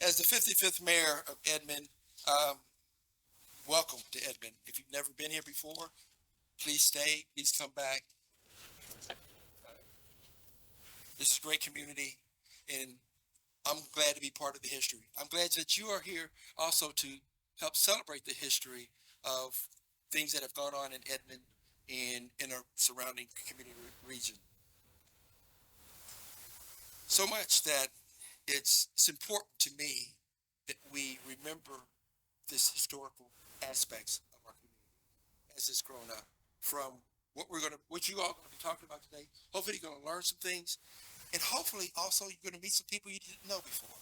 As the 55th mayor of Edmond, um, welcome to Edmond. If you've never been here before, please stay, please come back. This is a great community, and I'm glad to be part of the history. I'm glad that you are here also to help celebrate the history of things that have gone on in Edmond and in our surrounding community region. So much that it's important to me that we remember this historical aspects of our community as it's grown up. From what you all going to be talking about today. Hopefully, you're going to learn some things, and hopefully, also you're going to meet some people you didn't know before,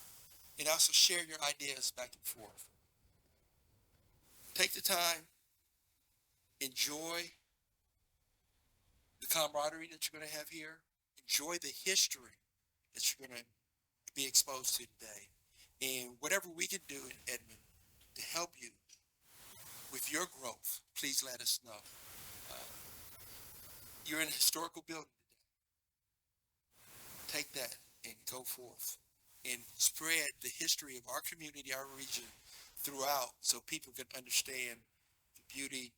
and also share your ideas back and forth. Take the time, enjoy the camaraderie that you're going to have here, enjoy the history that you're going to be exposed to today, and whatever we can do in Edmond to help you with your growth, please let us know. You're in a historical building today. Take that and go forth and spread the history of our community, our region throughout so people can understand the beauty.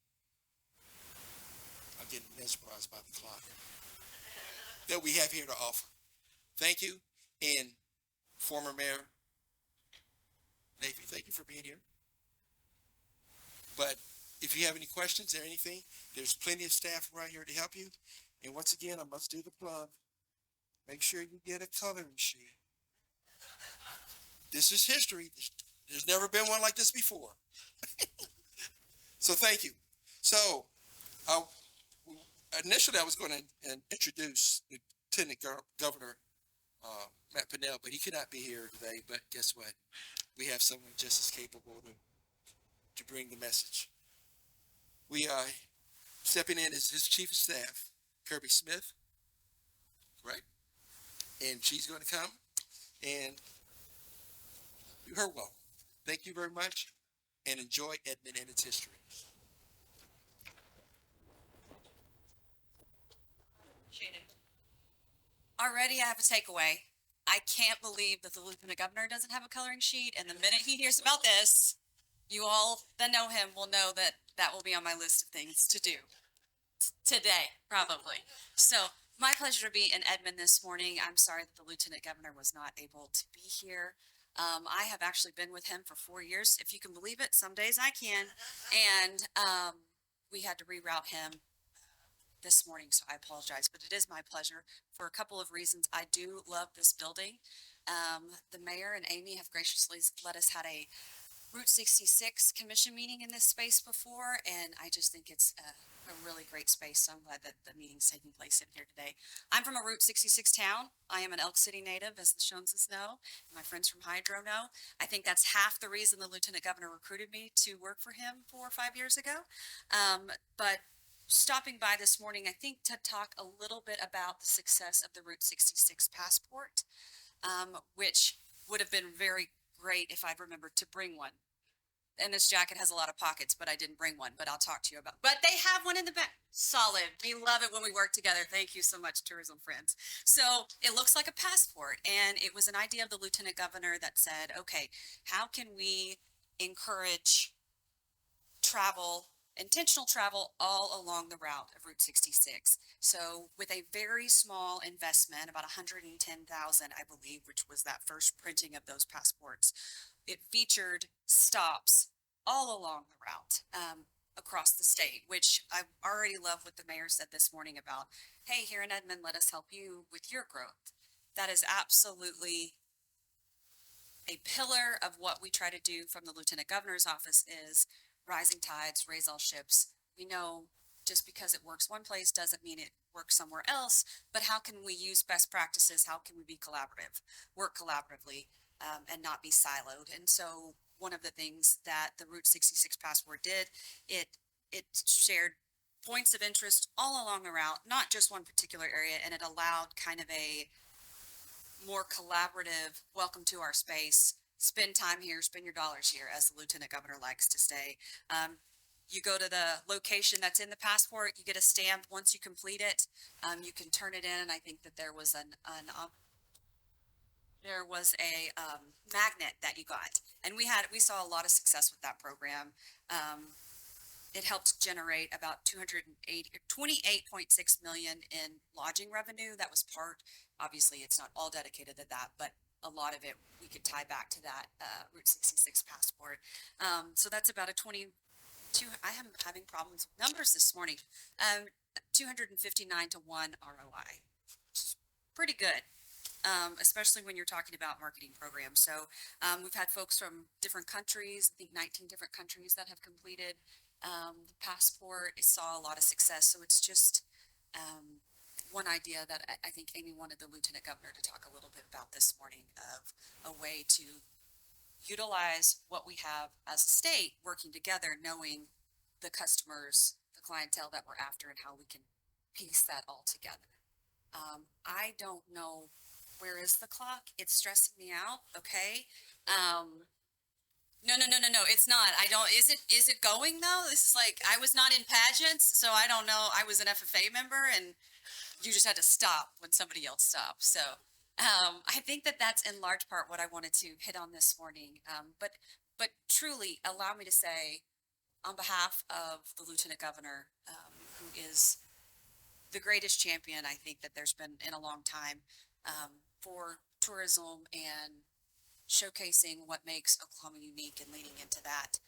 I'm getting mesmerized by the clock that we have here to offer. Thank you. And former Mayor Navy, thank you for being here. But if you have any questions or anything, there's plenty of staff around here to help you. And once again, I must do the plug. Make sure you get a coloring sheet. This is history. There's never been one like this before. So thank you. So initially I was going to introduce Lieutenant Governor Matt Pinnell, but he could not be here today. But guess what? We have someone just as capable to bring the message. We are stepping in as his chief of staff, Kirby Smith, right? And she's going to come, and you're welcome. Thank you very much, and enjoy Edmond and its history. Already I have a takeaway. I can't believe that the Lieutenant Governor doesn't have a coloring sheet, and the minute he hears about this, you all that know him will know that that will be on my list of things to do today, probably. So my pleasure to be in Edmond this morning. I'm sorry that the Lieutenant Governor was not able to be here. I have actually been with him for 4 years, if you can believe it. Some days I can. And we had to reroute him this morning, so I apologize, but it is my pleasure for a couple of reasons. I do love this building. The mayor and Amy have graciously let us had a Route 66 commission meeting in this space before, and I just think it's a really great space. So I'm glad that the meeting's taking place in here today. I'm from a Route 66 town. I am an Elk City native, as the Joneses know. My friends from Hydro know. I think that's half the reason the Lieutenant Governor recruited me to work for him 4 or 5 years ago. But stopping by this morning, I think to talk a little bit about the success of the Route 66 passport, which would have been very great if I'd remembered to bring one. And this jacket has a lot of pockets, but I didn't bring one, but I'll talk to you about, but they have one in the back. Solid. We love it when we work together. Thank you so much, tourism friends. So it looks like a passport, and it was an idea of the Lieutenant Governor that said, okay, how can we encourage travel, intentional travel all along the route of Route 66. So with a very small investment, about 110,000, I believe, which was that first printing of those passports, it featured stops all along the route across the state, which I already love what the mayor said this morning about, hey, here in Edmond, let us help you with your growth. That is absolutely a pillar of what we try to do from the Lieutenant Governor's office is rising tides, raise all ships. We know just because it works one place doesn't mean it works somewhere else, but how can we use best practices? How can we be collaborative, work collaboratively, and not be siloed? And so one of the things that the Route 66 passport did, it shared points of interest all along the route, not just one particular area, and it allowed kind of a more collaborative welcome to our space. Spend time here, spend your dollars here, as the Lieutenant Governor likes to say. You go to the location that's in the passport, you get a stamp. Once you complete it, you can turn it in. And I think that there was there was a magnet that you got, and we saw a lot of success with that program. It helped generate about 28.6 million in lodging revenue. That was part, obviously it's not all dedicated to that, but a lot of it we could tie back to that Route 66 passport. So that's about a 22, I am having problems with numbers this morning. 259 to 1 ROI. Pretty good. Especially when you're talking about marketing programs. So we've had folks from different countries, I think 19 different countries that have completed the passport. It saw a lot of success. So it's just one idea that I think Amy wanted the Lieutenant Governor to talk a little bit about this morning, of a way to utilize what we have as a state working together, knowing the customers, the clientele that we're after, and how we can piece that all together. I don't know, where is the clock? It's stressing me out. Okay. No, it's not. I don't, is it going though? This is like, I was not in pageants, so I don't know. I was an FFA member and you just had to stop when somebody else stopped. So, I think that that's in large part what I wanted to hit on this morning. But truly allow me to say, on behalf of the Lieutenant Governor, who is the greatest champion I think that there's been in a long time, for tourism and showcasing what makes Oklahoma unique and leaning into that.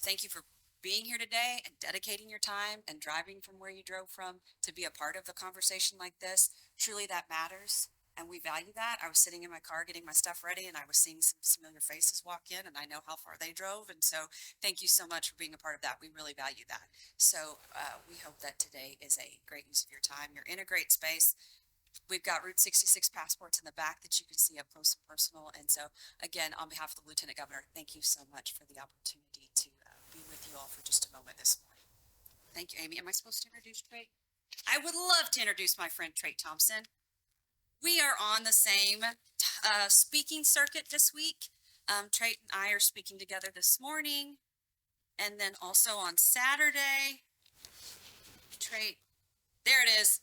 Thank you for being here today and dedicating your time and driving from where you drove from to be a part of a conversation like this. Truly that matters, and we value that. I was sitting in my car getting my stuff ready, and I was seeing some familiar faces walk in, and I know how far they drove, and so thank you so much for being a part of that. We really value that. So we hope that today is a great use of your time. You're in a great space. We've got Route 66 passports in the back that you can see up close and personal. And so, again, on behalf of the Lieutenant Governor, thank you so much for the opportunity to be with you all for just a moment this morning. Thank you, Amy. Am I supposed to introduce Trait? I would love to introduce my friend Trait Thompson. We are on the same speaking circuit this week. Trait and I are speaking together this morning, and then also on Saturday. Trait, there it is.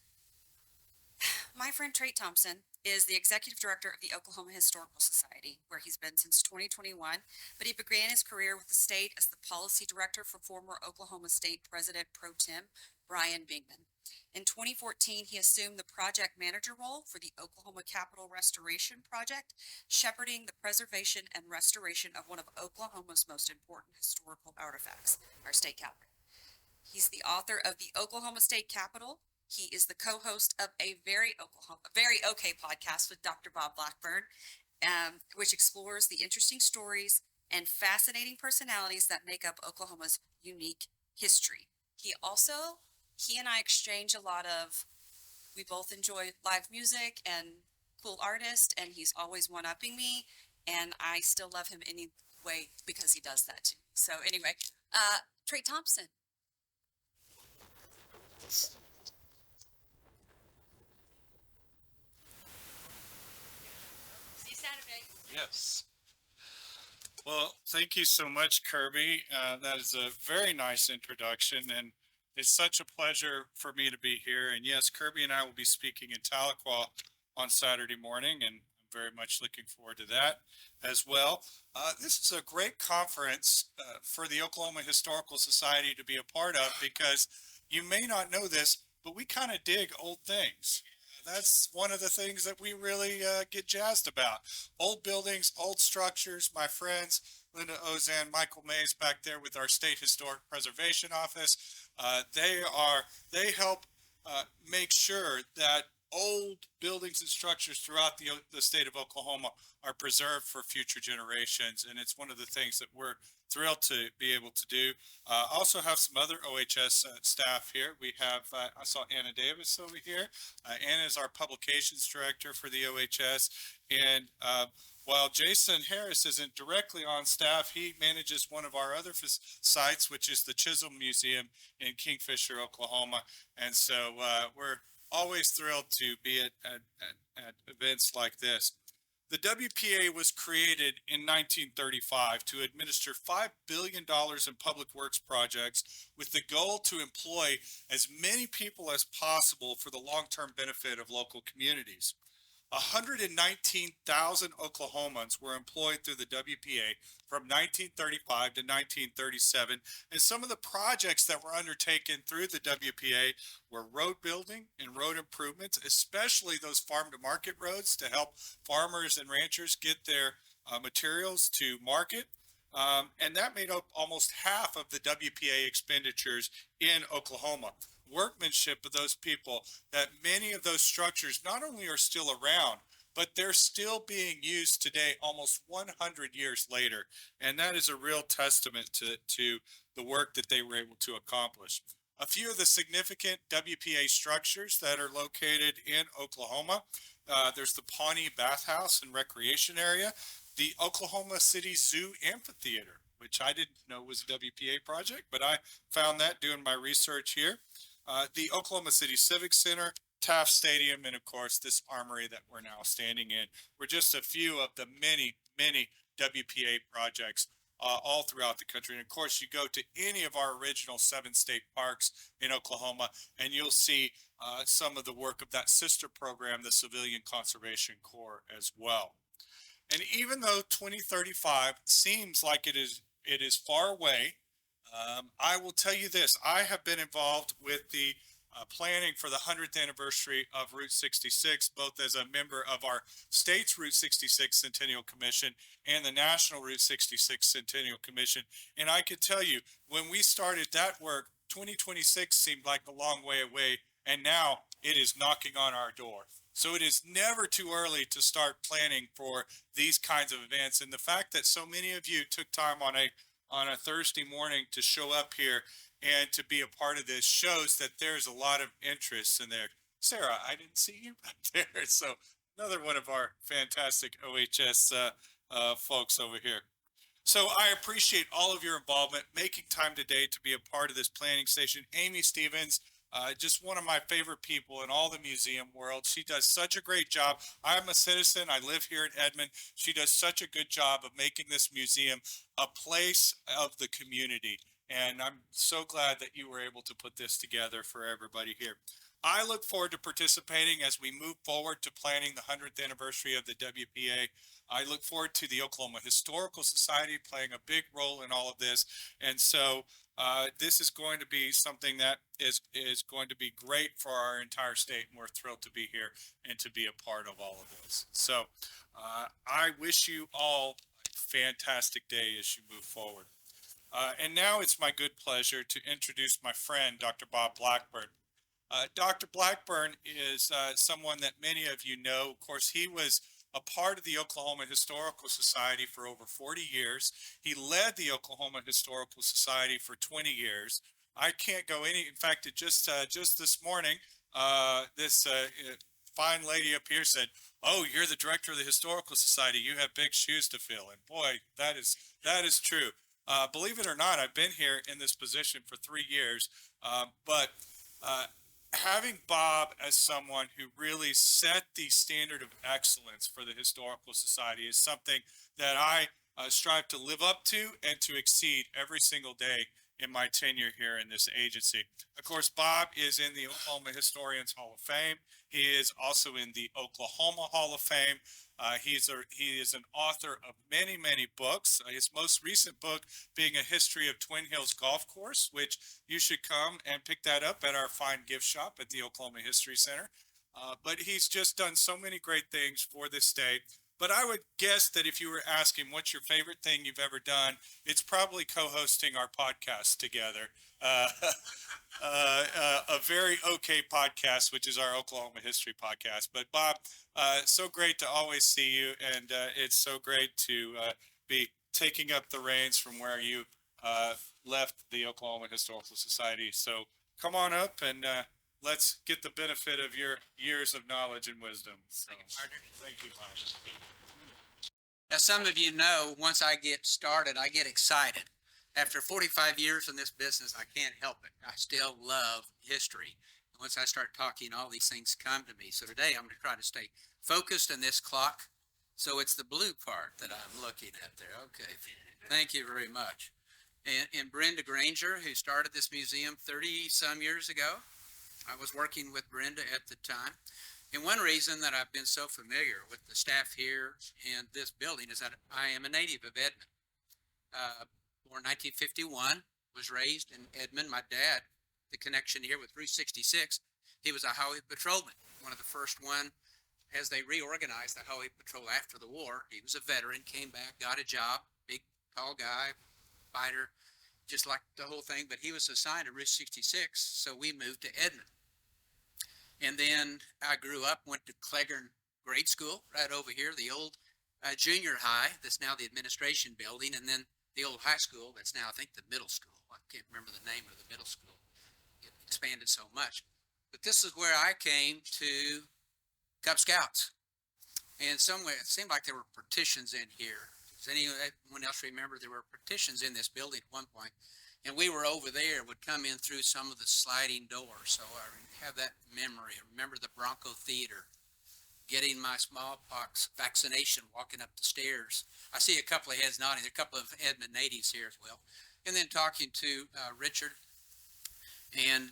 My friend Trait Thompson is the executive director of the Oklahoma Historical Society, where he's been since 2021, but he began his career with the state as the policy director for former Oklahoma State President Pro Tem Brian Bingman. In 2014, he assumed the project manager role for the Oklahoma Capitol Restoration Project, shepherding the preservation and restoration of one of Oklahoma's most important historical artifacts, our state capitol. He's the author of the Oklahoma State Capitol. He is the co-host of a very okay podcast with Dr. Bob Blackburn, which explores the interesting stories and fascinating personalities that make up Oklahoma's unique history. He and I exchange a lot of, we both enjoy live music and cool artists, and he's always one-upping me, and I still love him anyway because he does that too. So anyway, Trait Thompson. Yes. Well, thank you so much, Kirby. That is a very nice introduction, and it's such a pleasure for me to be here. And yes, Kirby and I will be speaking in Tahlequah on Saturday morning, and I'm very much looking forward to that as well. This is a great conference for the Oklahoma Historical Society to be a part of, because you may not know this, but we kind of dig old things. That's one of the things that we really get jazzed about. Old buildings, old structures. My friends, Linda Ozan, Michael Mays back there with our State Historic Preservation Office, they help make sure that old buildings and structures throughout the state of Oklahoma are preserved for future generations. And it's one of the things that we're thrilled to be able to do. Also have some other OHS staff here. We have, I saw Anna Davis over here. Anna is our publications director for the OHS. And while Jason Harris isn't directly on staff, he manages one of our other sites, which is the Chisholm Museum in Kingfisher, Oklahoma. And so we're always thrilled to be at events like this. The WPA was created in 1935 to administer $5 billion in public works projects with the goal to employ as many people as possible for the long-term benefit of local communities. 119,000 Oklahomans were employed through the WPA from 1935 to 1937. And some of the projects that were undertaken through the WPA were road building and road improvements, especially those farm to market roads to help farmers and ranchers get their materials to market. And that made up almost half of the WPA expenditures in Oklahoma. Workmanship of those people, that many of those structures not only are still around, but they're still being used today almost 100 years later. And that is a real testament to the work that they were able to accomplish. A few of the significant WPA structures that are located in Oklahoma, there's the Pawnee Bathhouse and Recreation Area, the Oklahoma City Zoo Amphitheater, which I didn't know was a WPA project, but I found that doing my research here. The Oklahoma City Civic Center, Taft Stadium, and of course this armory that we're now standing in were just a few of the many, many WPA projects all throughout the country. And of course, you go to any of our original 7 state parks in Oklahoma, and you'll see some of the work of that sister program, the Civilian Conservation Corps, as well. And even though 2035 seems like it is far away, I will tell you this: I have been involved with the planning for the 100th anniversary of Route 66, both as a member of our state's Route 66 Centennial Commission and the National Route 66 Centennial Commission. And I could tell you, when we started that work, 2026 seemed like a long way away, and now it is knocking on our door. So it is never too early to start planning for these kinds of events. And the fact that so many of you took time on a Thursday morning to show up here and to be a part of this shows that there's a lot of interest in there. Sarah, I didn't see you back there. So another one of our fantastic OHS folks over here. So I appreciate all of your involvement, making time today to be a part of this planning station. Amy Stevens, just one of my favorite people in all the museum world. She does such a great job. I'm a citizen. I live here in Edmond. She does such a good job of making this museum a place of the community. And I'm so glad that you were able to put this together for everybody here. I look forward to participating as we move forward to planning the 100th anniversary of the WPA. I look forward to the Oklahoma Historical Society playing a big role in all of this. And so this is going to be something that is going to be great for our entire state. And we're thrilled to be here and to be a part of all of this. So I wish you all a fantastic day as you move forward. And now it's my good pleasure to introduce my friend, Dr. Bob Blackburn. Dr. Blackburn is someone that many of you know. Of course, he was a part of the Oklahoma Historical Society for over 40 years. He led the Oklahoma Historical Society for 20 years. I can't go any, in fact, it just this morning, this fine lady up here said, "Oh, you're the director of the Historical Society. You have big shoes to fill." And boy, that is true. Believe it or not, I've been here in this position for 3 years, but having Bob as someone who really set the standard of excellence for the Historical Society is something that I strive to live up to and to exceed every single day in my tenure here in this agency. Of course, Bob is in the Oklahoma Historians Hall of Fame. He is also in the Oklahoma Hall of Fame. He is an author of many, many books. His most recent book being A History of Twin Hills Golf Course, which you should come and pick that up at our fine gift shop at the Oklahoma History Center. But he's just done so many great things for this state. But I would guess that if you were asking what's your favorite thing you've ever done, it's probably co-hosting our podcast together. A very okay podcast, which is our Oklahoma History podcast. But Bob, so great to always see you, and it's so great to be taking up the reins from where you left the Oklahoma Historical Society. So come on up and let's get the benefit of your years of knowledge and wisdom. So, thank you, Bob. As some of you know, once I get started, I get excited. After 45 years in this business, I can't help it. I still love history. Once I start talking, all these things come to me. So today I'm going to try to stay focused on this clock. So it's the blue part that I'm looking at there. Okay. Thank you very much. And Brenda Granger, who started this museum 30 some years ago. I was working with Brenda at the time. And one reason that I've been so familiar with the staff here and this building is that I am a native of Edmond. Born 1951, was raised in Edmond. My dad, the connection here with Route 66, he was a highway patrolman, one of the first one as they reorganized the highway patrol after the war. He was a veteran, came back, got a job, big, tall guy, fighter, just like the whole thing, but he was assigned to Route 66, so we moved to Edmond. And then I grew up, went to Cleghorn Grade School right over here, the old junior high that's now the administration building, and then the old high school that's now, I think, the middle school. I can't remember the name of the middle school. It expanded so much. But this is where I came to Cub Scouts. And somewhere, it seemed like there were partitions in here. Does anyone else remember there were partitions in this building at one point? And we were over there, would come in through some of the sliding doors. So I have that memory. I remember the Bronco Theater, getting my smallpox vaccination, walking up the stairs. I see a couple of heads nodding. There are a couple of Edmond natives here as well. And then talking to Richard and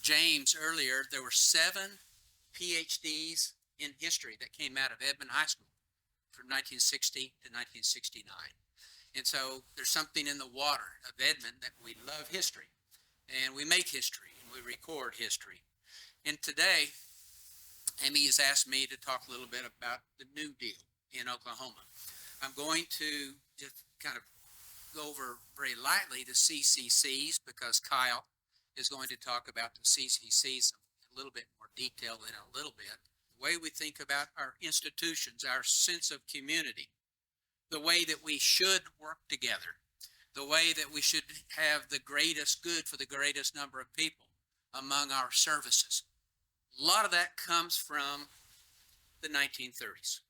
James earlier, there were 7 PhDs in history that came out of Edmond High School from 1960 to 1969. And so there's something in the water of Edmond that we love history, and we make history, and we record history. And today, Amy has asked me to talk a little bit about the New Deal in Oklahoma. I'm going to just kind of go over very lightly the CCCs because Kyle is going to talk about the CCCs in a little bit more detail in a little bit. The way we think about our institutions, our sense of community, the way that we should work together, the way that we should have the greatest good for the greatest number of people among our services. A lot of that comes from the 1930s,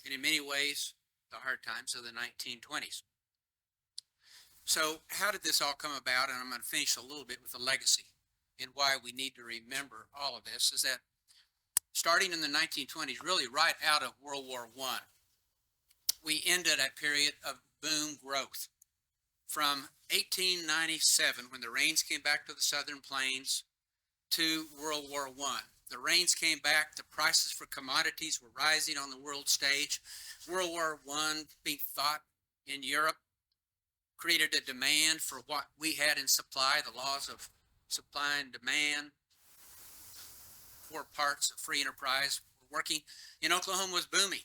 and in many ways, the hard times of the 1920s. So how did this all come about? And I'm going to finish a little bit with the legacy and why we need to remember all of this is that starting in the 1920s, really right out of World War I, we ended a period of boom growth. From 1897, when the rains came back to the southern plains, to World War I. The rains came back, the prices for commodities were rising on the world stage. World War I being fought in Europe created a demand for what we had in supply, the laws of supply and demand. 4 parts of free enterprise were working. In Oklahoma was booming.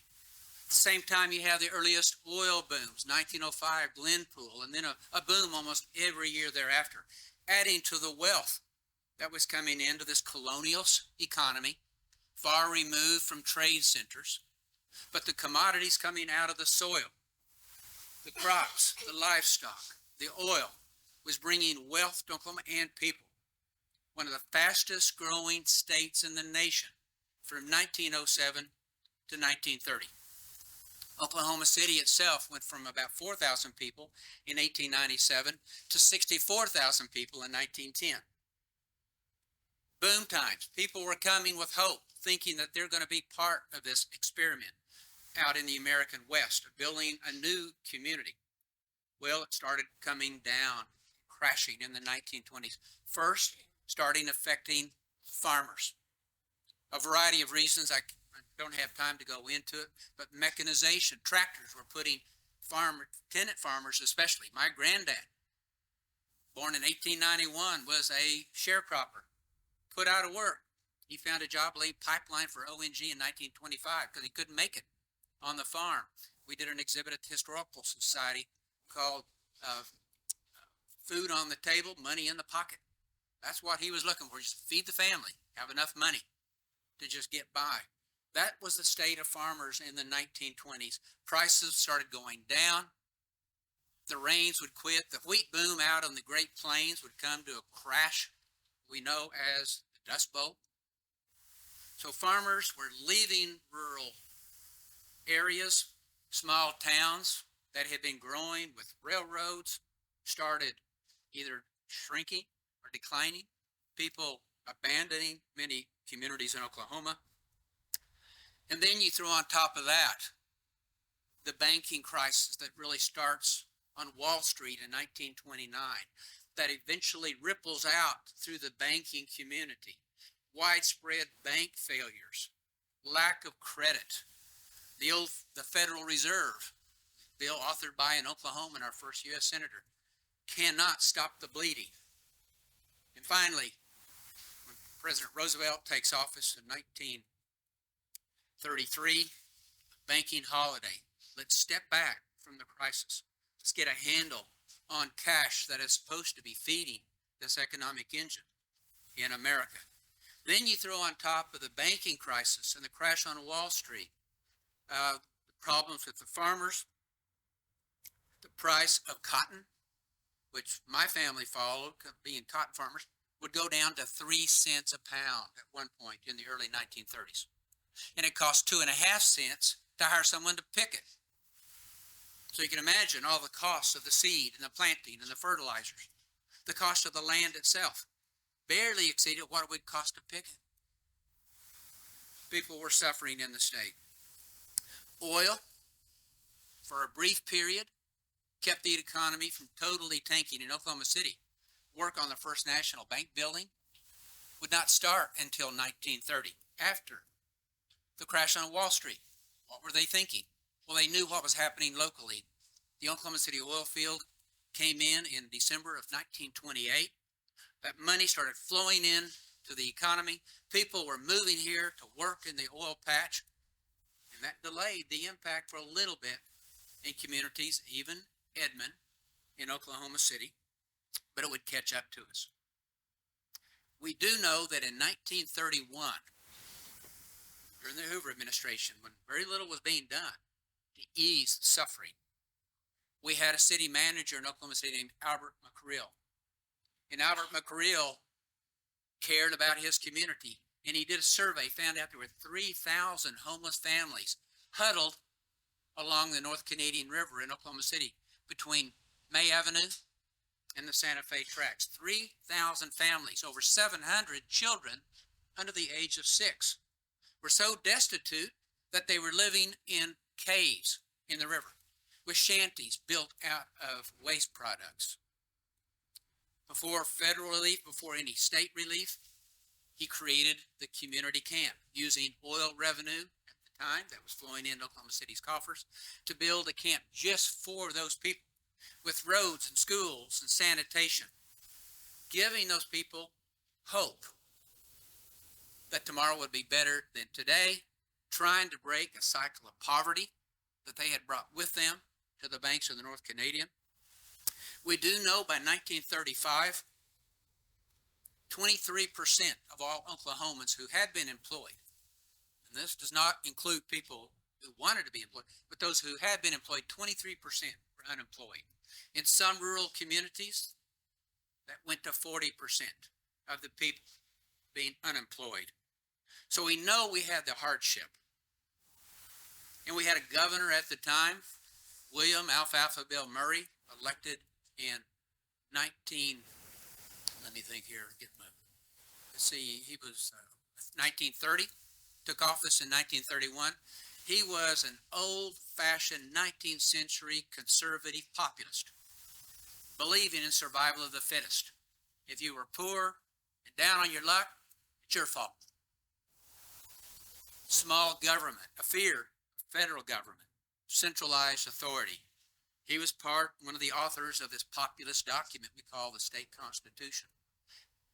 At the same time, you have the earliest oil booms, 1905, Glenpool, and then a boom almost every year thereafter, adding to the wealth that was coming into this colonial economy, far removed from trade centers. But the commodities coming out of the soil, the crops, the livestock, the oil, was bringing wealth to Oklahoma and people. One of the fastest growing states in the nation from 1907 to 1930. Oklahoma City itself went from about 4,000 people in 1897 to 64,000 people in 1910. Boom times. People were coming with hope, thinking that they're going to be part of this experiment out in the American West, of building a new community. Well, it started coming down, crashing in the 1920s. First, starting affecting farmers. A variety of reasons. I don't have time to go into it, but mechanization, tractors were putting tenant farmers especially. My granddad, born in 1891, was a sharecropper, put out of work. He found a job laying pipeline for ONG in 1925 because he couldn't make it on the farm. We did an exhibit at the Historical Society called Food on the Table, Money in the Pocket. That's what he was looking for, just feed the family, have enough money to just get by. That was the state of farmers in the 1920s. Prices started going down. The rains would quit. The wheat boom out on the Great Plains would come to a crash we know as the Dust Bowl. So farmers were leaving rural areas, small towns that had been growing with railroads, started either shrinking or declining. People abandoning many communities in Oklahoma. And then you throw on top of that the banking crisis that really starts on Wall Street in 1929, that eventually ripples out through the banking community. widespread bank failures, lack of credit, the Federal Reserve bill authored by an Oklahoman, our first U.S. Senator, cannot stop the bleeding. And finally, when President Roosevelt takes office in 1933, banking holiday. Let's step back from the crisis. Let's get a handle on cash that is supposed to be feeding this economic engine in America. Then you throw on top of the banking crisis and the crash on Wall Street, the problems with the farmers, the price of cotton, which my family followed, being cotton farmers, would go down to 3 cents a pound at one point in the early 1930s. And it cost 2.5 cents to hire someone to pick it. So you can imagine all the costs of the seed and the planting and the fertilizers. The cost of the land itself barely exceeded what it would cost to pick it. People were suffering in the state. Oil, for a brief period, kept the economy from totally tanking in Oklahoma City. Work on the First National Bank building would not start until 1930, after the crash on Wall Street. What were they thinking? Well, they knew what was happening locally. The Oklahoma City oil field came in December of 1928. That money started flowing in to the economy. People were moving here to work in the oil patch, and that delayed the impact for a little bit in communities, even Edmond in Oklahoma City, but it would catch up to us. We do know that in 1931, during the Hoover administration, when very little was being done to ease suffering, we had a city manager in Oklahoma City named Albert McCreal. And Albert McCreal cared about his community, and he did a survey, found out there were 3,000 homeless families huddled along the North Canadian River in Oklahoma City between May Avenue and the Santa Fe tracks. 3,000 families, over 700 children under the age of 6, were so destitute that they were living in caves in the river with shanties built out of waste products. Before federal relief, before any state relief, he created the community camp using oil revenue at the time that was flowing into Oklahoma City's coffers to build a camp just for those people, with roads and schools and sanitation, giving those people hope that tomorrow would be better than today, trying to break a cycle of poverty that they had brought with them to the banks of the North Canadian. We do know by 1935, 23% of all Oklahomans who had been employed, and this does not include people who wanted to be employed, but those who had been employed, 23% were unemployed. In some rural communities, that went to 40% of the people being unemployed. So we know we had the hardship. And we had a governor at the time, William Alfalfa Bill Murray, elected in 1930. Took office in 1931. He was an old-fashioned 19th century conservative populist, believing in survival of the fittest. If you were poor and down on your luck, it's your fault. Small government, a fear of federal government, centralized authority. He was one of the authors of this populist document we call the state constitution.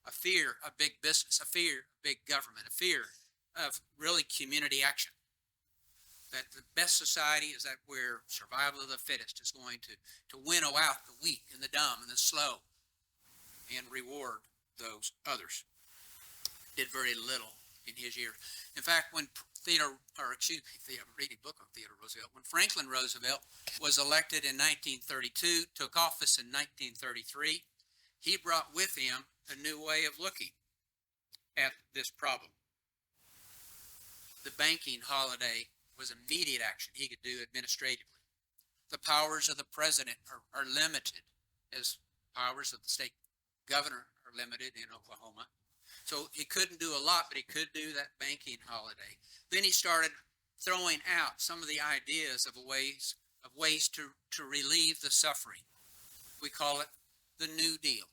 A fear of big business, a fear of big government, a fear of really community action. That the best society is that where survival of the fittest is going to winnow out the weak and the dumb and the slow and reward those others. Did very little in his years. In fact, when I'm reading a book on Theodore Roosevelt. When Franklin Roosevelt was elected in 1932, took office in 1933, he brought with him a new way of looking at this problem. The banking holiday was immediate action he could do administratively. The powers of the president are limited, as powers of the state governor are limited in Oklahoma. So he couldn't do a lot, but he could do that banking holiday. Then he started throwing out some of the ideas of ways to relieve the suffering. We call it the New Deal.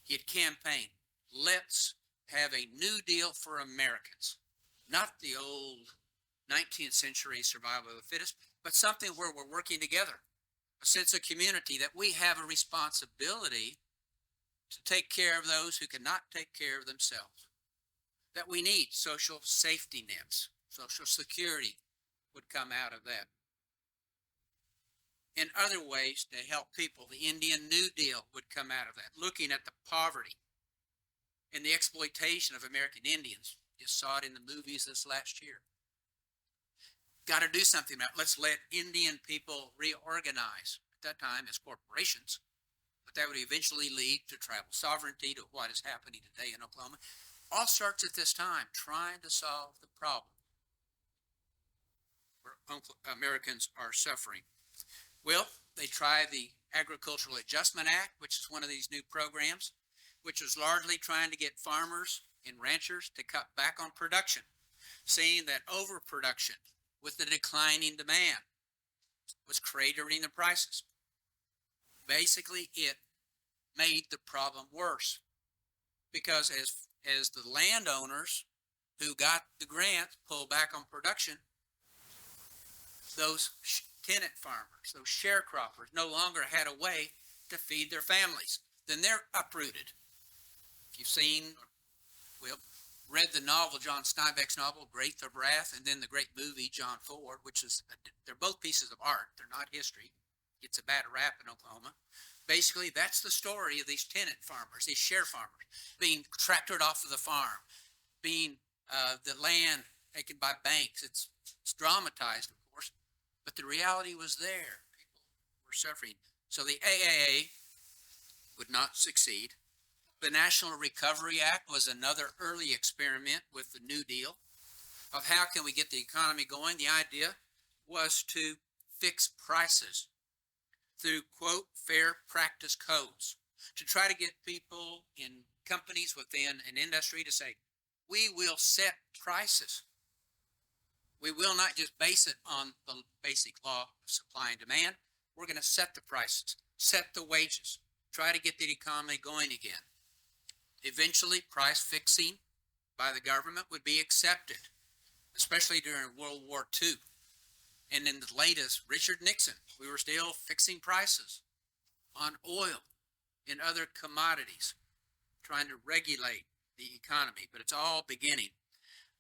He had campaigned, let's have a New Deal for Americans, not the old 19th century survival of the fittest, but something where we're working together, a sense of community, that we have a responsibility to take care of those who cannot take care of themselves, that we need social safety nets, social security would come out of that. In other ways to help people, the Indian New Deal would come out of that, looking at the poverty and the exploitation of American Indians. You saw it in the movies this last year. Got to do something about it. Let's let Indian people reorganize, at that time as corporations, but that would eventually lead to tribal sovereignty, to what is happening today in Oklahoma. All starts at this time, trying to solve the problem where Americans are suffering. Well, they tried the Agricultural Adjustment Act, which is one of these new programs, which was largely trying to get farmers and ranchers to cut back on production, seeing that overproduction with the declining demand was cratering the prices. Basically, it made the problem worse, because as the landowners who got the grant pulled back on production, those tenant farmers, those sharecroppers, no longer had a way to feed their families. Then they're uprooted. If you've seen, well, read the novel, John Steinbeck's novel, Great of Wrath, and then the great movie, John Ford, which is, they're both pieces of art. They're not history. It's a bad rap in Oklahoma. Basically, that's the story of these tenant farmers, these share farmers, being tractored off of the farm, being the land taken by banks. It's dramatized, of course, but the reality was there. People were suffering. So the AAA would not succeed. The National Recovery Act was another early experiment with the New Deal of how can we get the economy going. The idea was to fix prices through, quote, fair practice codes, to try to get people in companies within an industry to say, we will set prices. We will not just base it on the basic law of supply and demand. We're going to set the prices, set the wages, try to get the economy going again. Eventually, price fixing by the government would be accepted, especially during World War II. And in the latest, Richard Nixon, we were still fixing prices on oil and other commodities, trying to regulate the economy, but it's all beginning.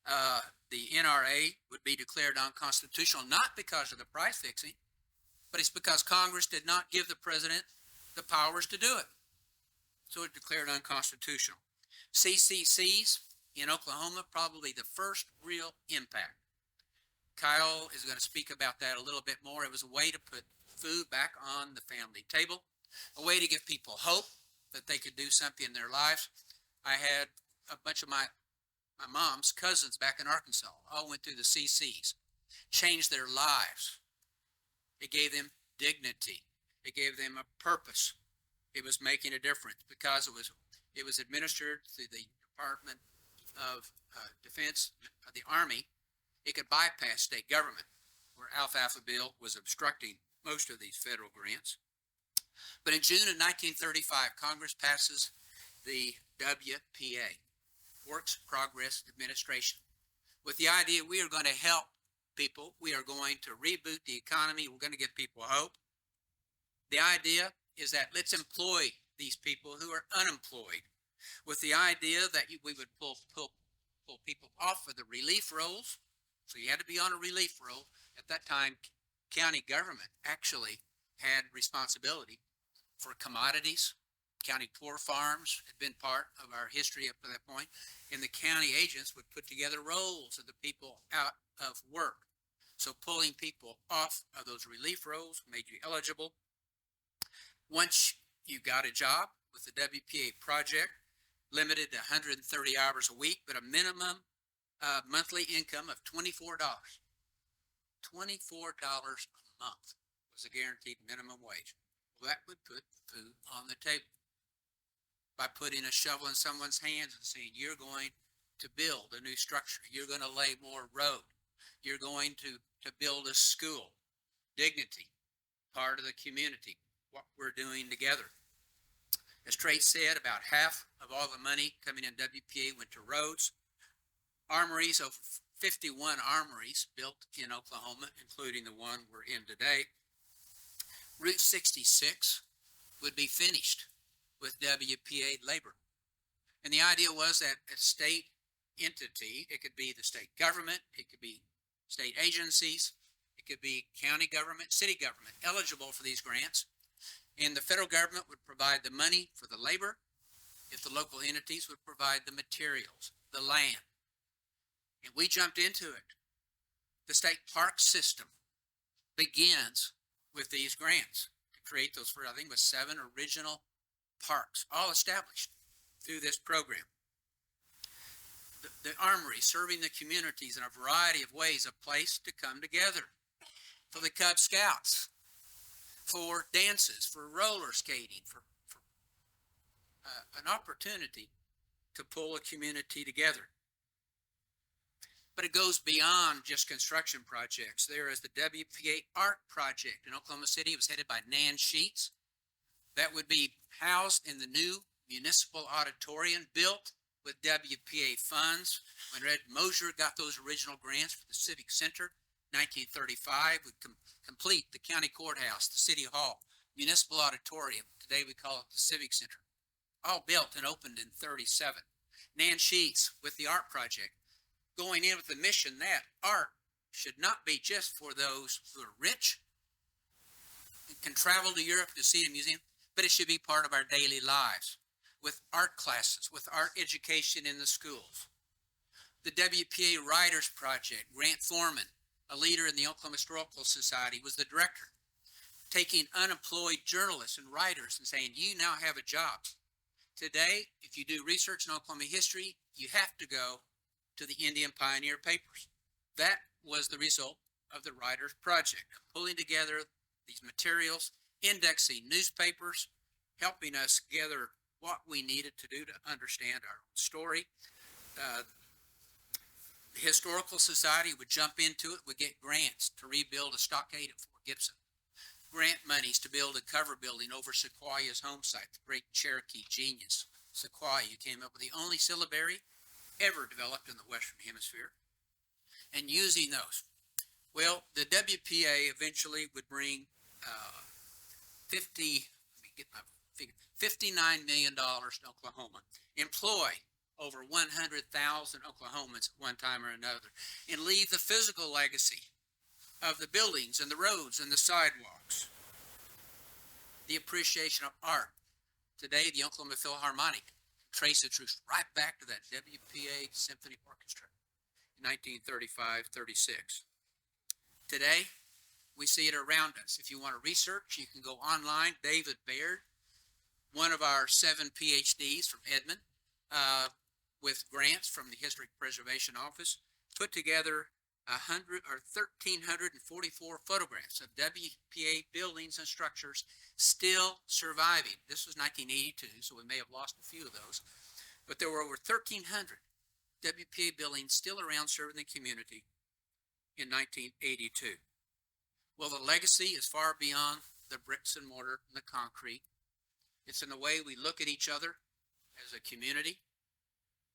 The NRA would be declared unconstitutional, not because of the price fixing, but it's because Congress did not give the president the powers to do it. So it declared unconstitutional. CCCs in Oklahoma, probably the first real impact. Kyle is going to speak about that a little bit more. It was a way to put food back on the family table, a way to give people hope that they could do something in their lives. I had a bunch of my mom's cousins back in Arkansas, all went through the CCs, changed their lives. It gave them dignity. It gave them a purpose. It was making a difference because it was administered through the Department of Defense, the Army. It could bypass state government, where Alfalfa Bill was obstructing most of these federal grants. But in June of 1935, Congress passes the WPA, Works Progress Administration, with the idea we are going to help people. We are going to reboot the economy. We're going to give people hope. The idea is that let's employ these people who are unemployed, with the idea that we would pull people off of the relief rolls. So you had to be on a relief roll. At that time, county government actually had responsibility for commodities. County poor farms had been part of our history up to that point, and the county agents would put together rolls of the people out of work. So pulling people off of those relief rolls made you eligible. Once you got a job with the WPA project, limited to 130 hours a week, but a minimum monthly income of $24. $24 a month was a guaranteed minimum wage. Well, that would put food on the table. By putting a shovel in someone's hands and saying, you're going to build a new structure. You're going to lay more road. You're going to build a school. Dignity, part of the community, what we're doing together. As Trait said, about half of all the money coming in WPA went to roads. Armories, over 51 armories built in Oklahoma, including the one we're in today. Route 66 would be finished with WPA labor. And the idea was that a state entity, it could be the state government, it could be state agencies, it could be county government, city government, eligible for these grants. And the federal government would provide the money for the labor, if the local entities would provide the materials, the land. And we jumped into it. The state park system begins with these grants to create those, for I think it was 7 original parks, all established through this program. The armory serving the communities in a variety of ways, a place to come together. For the Cub Scouts, for dances, for roller skating, for an opportunity to pull a community together. But it goes beyond just construction projects. There is the WPA Art Project in Oklahoma City. It was headed by Nan Sheets. That would be housed in the new municipal auditorium built with WPA funds. When Red Mosier got those original grants for the Civic Center, 1935, would complete the county courthouse, the city hall, municipal auditorium. Today we call it the Civic Center. All built and opened in 37. Nan Sheets with the Art Project, going in with the mission that art should not be just for those who are rich and can travel to Europe to see a museum, but it should be part of our daily lives, with art classes, with art education in the schools. The WPA Writers Project, Grant Thorman, a leader in the Oklahoma Historical Society, was the director, taking unemployed journalists and writers and saying, you now have a job. Today, if you do research in Oklahoma history, you have to go to the Indian Pioneer Papers. That was the result of the Writers Project, pulling together these materials, indexing newspapers, helping us gather what we needed to do to understand our own story. The Historical Society would jump into it, would get grants to rebuild a stockade at Fort Gibson, grant monies to build a cover building over Sequoia's home site, the great Cherokee genius, Sequoia, who came up with the only syllabary ever developed in the Western Hemisphere, and using those. Well, the WPA eventually would bring $59 million to Oklahoma, employ over 100,000 Oklahomans at one time or another, and leave the physical legacy of the buildings and the roads and the sidewalks. The appreciation of art. Today, the Oklahoma Philharmonic trace its roots right back to that WPA Symphony Orchestra in 1935-36. Today, we see it around us. If you want to research, you can go online. David Baird, one of our 7 PhDs from Edmond, with grants from the Historic Preservation Office, put together 1,344 photographs of WPA buildings and structures still surviving. This was 1982, so we may have lost a few of those, but there were over 1,300 WPA buildings still around serving the community in 1982. Well, the legacy is far beyond the bricks and mortar and the concrete. It's in the way we look at each other as a community,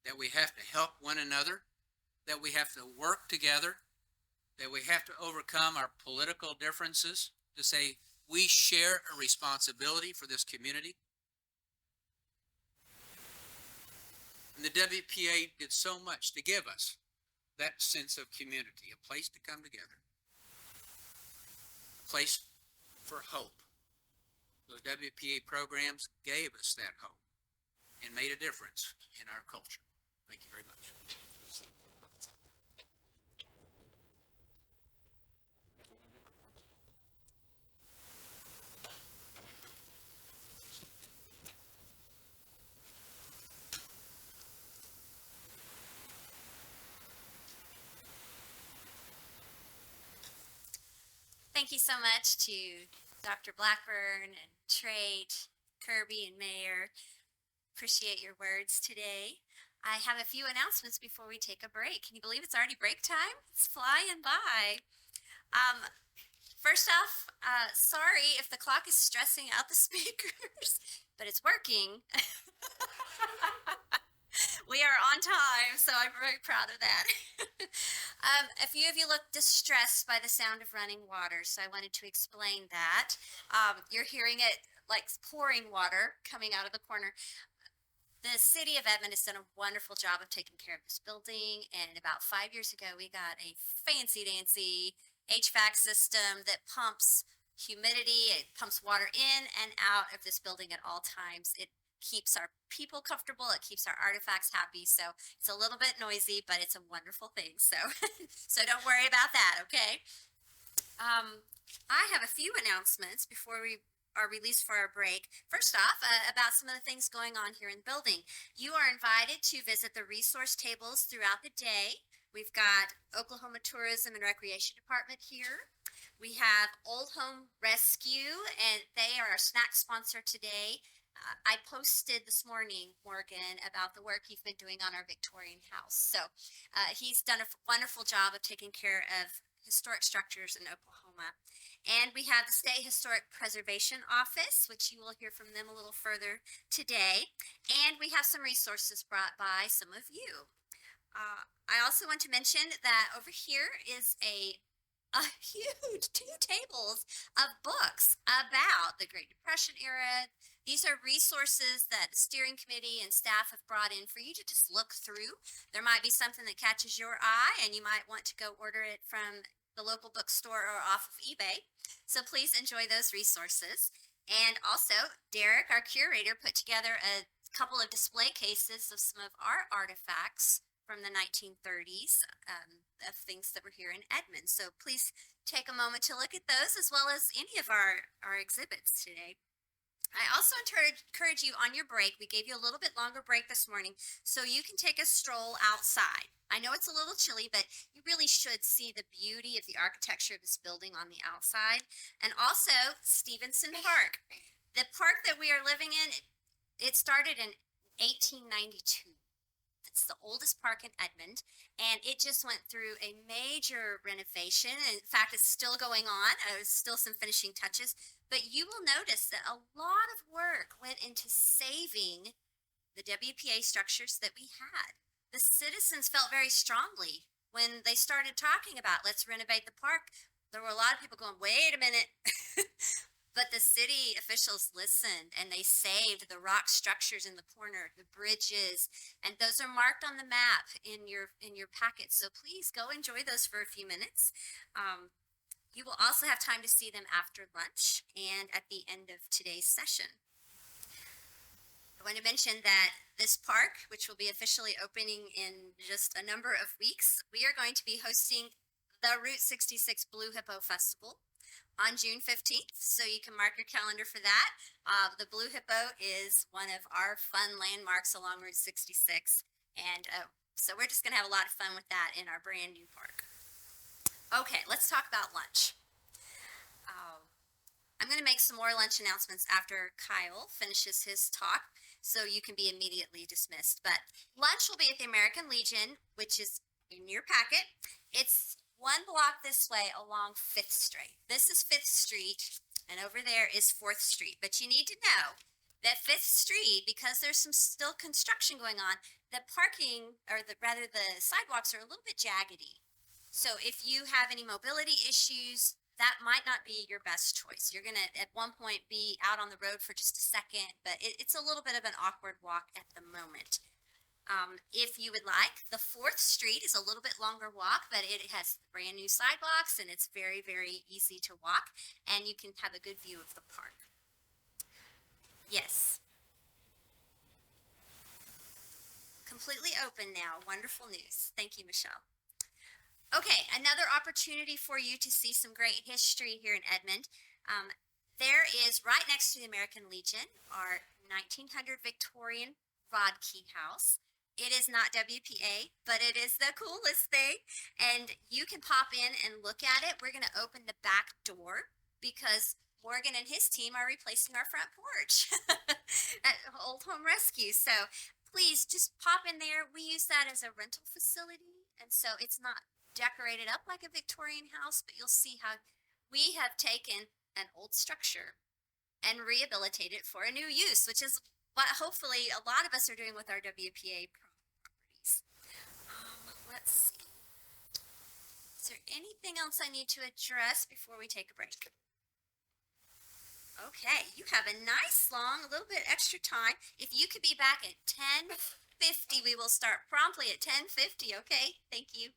that we have to help one another, that we have to work together, that we have to overcome our political differences to say we share a responsibility for this community. And the WPA did so much to give us that sense of community, a place to come together, a place for hope. Those WPA programs gave us that hope and made a difference in our culture. Thank you very much. Thank you so much to Dr. Blackburn and Trait, Kirby, and Mayor. Appreciate your words today. I have a few announcements before we take a break. Can you believe it's already break time? It's flying by. First off, sorry if the clock is stressing out the speakers, but it's working. We are on time, so I'm very proud of that. A few of you look distressed by the sound of running water, so I wanted to explain that. You're hearing it like pouring water coming out of the corner. The city of Edmond has done a wonderful job of taking care of this building, and about 5 years ago, we got a fancy-dancy HVAC system that pumps humidity, it pumps water in and out of this building at all times. It keeps our people comfortable, it keeps our artifacts happy, so it's a little bit noisy, but it's a wonderful thing, so so don't worry about that, okay? I have a few announcements before we are released for our break. First off, about some of the things going on here in the building. You are invited to visit the resource tables throughout the day. We've got Oklahoma Tourism and Recreation Department here. We have Old Home Rescue, and they are our snack sponsor today. I posted this morning, Morgan, about the work you've been doing on our Victorian house. So he's done a wonderful job of taking care of historic structures in Oklahoma. And we have the State Historic Preservation Office, which you will hear from them a little further today. And we have some resources brought by some of you. I also want to mention that over here is a huge 2 tables of books about the Great Depression era. These are resources that the steering committee and staff have brought in for you to just look through. There might be something that catches your eye and you might want to go order it from the local bookstore or off of eBay. So please enjoy those resources. And also, Derek, our curator, put together a couple of display cases of some of our artifacts from the 1930s, of things that were here in Edmond. So please take a moment to look at those as well as any of our exhibits today. I also encourage you on your break, we gave you a little bit longer break this morning, so you can take a stroll outside. I know it's a little chilly, but you really should see the beauty of the architecture of this building on the outside. And also Stevenson Park. The park that we are living in, it started in 1892. It's the oldest park in Edmond, and it just went through a major renovation. In fact, it's still going on. There's still some finishing touches, but you will notice that a lot of work went into saving the WPA structures that we had. The citizens felt very strongly when they started talking about let's renovate the park. There were a lot of people going, wait a minute. But the city officials listened and they saved the rock structures in the corner, the bridges, and those are marked on the map in your packet. So please go enjoy those for a few minutes. You will also have time to see them after lunch and at the end of today's session. I want to mention that this park, which will be officially opening in just a number of weeks, we are going to be hosting the Route 66 Blue Hippo Festival on June 15th, so you can mark your calendar for that. The Blue Hippo is one of our fun landmarks along Route 66, and so we're just going to have a lot of fun with that in our brand new park. Okay, let's talk about lunch. I'm going to make some more lunch announcements after Kyle finishes his talk, so you can be immediately dismissed. But lunch will be at the American Legion, which is in your packet. It's 1 block this way along 5th Street. This is 5th Street, and over there is 4th Street. But you need to know that 5th Street, because there's some still construction going on, the parking, or rather the sidewalks are a little bit jaggedy. So if you have any mobility issues, that might not be your best choice. You're going to, at one point, be out on the road for just a second, but it's a little bit of an awkward walk at the moment. If you would like, the 4th Street is a little bit longer walk, but it has brand new sidewalks and it's very, very easy to walk, and you can have a good view of the park. Yes. Completely open now. Wonderful news. Thank you, Michelle. Okay, another opportunity for you to see some great history here in Edmond. There is, right next to the American Legion, our 1900 Victorian rod key house. It is not WPA, but it is the coolest thing. And you can pop in and look at it. We're going to open the back door because Morgan and his team are replacing our front porch at Old Home Rescue. So please just pop in there. We use that as a rental facility. And so it's not decorated up like a Victorian house, but you'll see how we have taken an old structure and rehabilitated it for a new use, which is what hopefully a lot of us are doing with our WPA properties. Let's see. Is there anything else I need to address before we take a break? Okay, you have a nice long, a little bit extra time. If you could be back at 10:50, we will start promptly at 10:50, okay? Thank you.